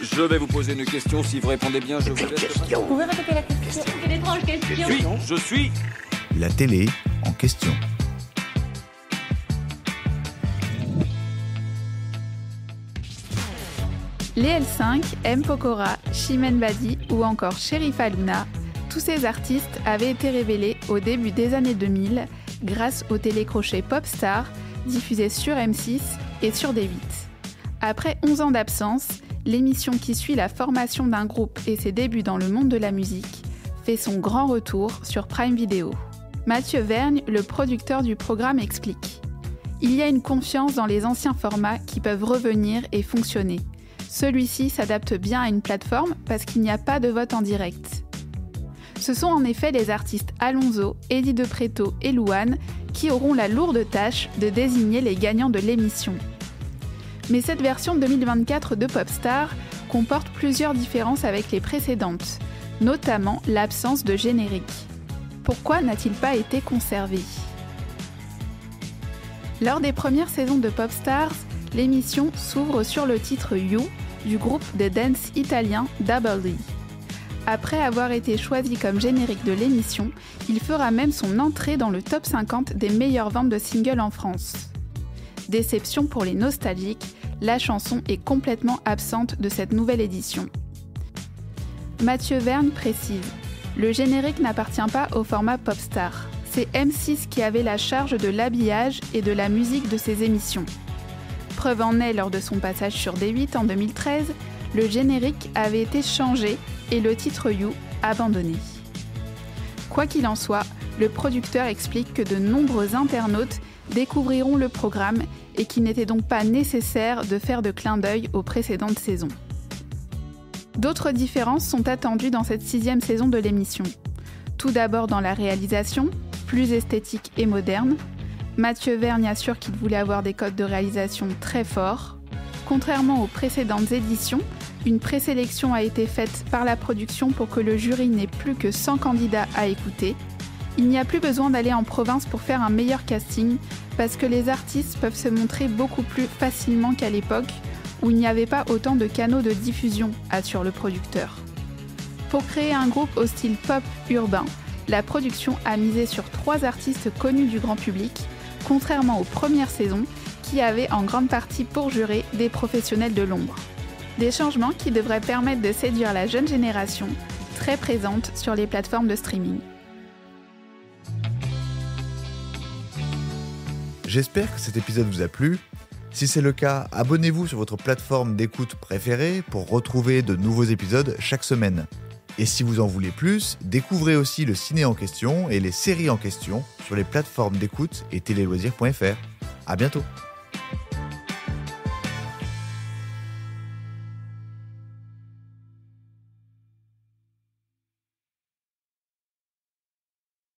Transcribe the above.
Je vais vous poser une question. Si vous répondez bien, je vous laisse. Vous pouvez répéter la question? Quelle étrange question. Je suis. La télé en question. Les L5, M. Pokora, Chimène Badi ou encore Cherif Allouna, tous ces artistes avaient été révélés au début des années 2000 grâce au télécrochet Popstar, diffusé sur M6 et sur D8. Après 11 ans d'absence, l'émission qui suit la formation d'un groupe et ses débuts dans le monde de la musique fait son grand retour sur Prime Video. Mathieu Vergne, le producteur du programme, explique: il y a une confiance dans les anciens formats qui peuvent revenir et fonctionner. Celui-ci s'adapte bien à une plateforme parce qu'il n'y a pas de vote en direct. Ce sont en effet les artistes Alonso, Eddie De Pretto et Louane qui auront la lourde tâche de désigner les gagnants de l'émission. Mais cette version 2024 de Popstar comporte plusieurs différences avec les précédentes, notamment l'absence de générique. Pourquoi n'a-t-il pas été conservé ? Lors des premières saisons de Popstars, l'émission s'ouvre sur le titre You du groupe de dance italien Double D. Après avoir été choisi comme générique de l'émission, il fera même son entrée dans le top 50 des meilleures ventes de singles en France. Déception pour les nostalgiques, la chanson est complètement absente de cette nouvelle édition. Mathieu Vergne précise: le générique n'appartient pas au format Popstar. C'est M6 qui avait la charge de l'habillage et de la musique de ces émissions. Preuve en est, lors de son passage sur D8 en 2013, le générique avait été changé et le titre You abandonné. Quoi qu'il en soit, le producteur explique que de nombreux internautes découvriront le programme et qu'il n'était donc pas nécessaire de faire de clin d'œil aux précédentes saisons. D'autres différences sont attendues dans cette 6e saison de l'émission. Tout d'abord dans la réalisation, plus esthétique et moderne. Mathieu Vergne assure qu'il voulait avoir des codes de réalisation très forts. Contrairement aux précédentes éditions, une présélection a été faite par la production pour que le jury n'ait plus que 100 candidats à écouter. Il n'y a plus besoin d'aller en province pour faire un meilleur casting, parce que les artistes peuvent se montrer beaucoup plus facilement qu'à l'époque, où il n'y avait pas autant de canaux de diffusion, assure le producteur. Pour créer un groupe au style pop urbain, la production a misé sur 3 artistes connus du grand public, contrairement aux premières saisons, qui avaient en grande partie pour jurer des professionnels de l'ombre. Des changements qui devraient permettre de séduire la jeune génération, très présente sur les plateformes de streaming. J'espère que cet épisode vous a plu. Si c'est le cas, abonnez-vous sur votre plateforme d'écoute préférée pour retrouver de nouveaux épisodes chaque semaine. Et si vous en voulez plus, découvrez aussi le ciné en question et les séries en question sur les plateformes d'écoute et téléloisirs.fr. À bientôt.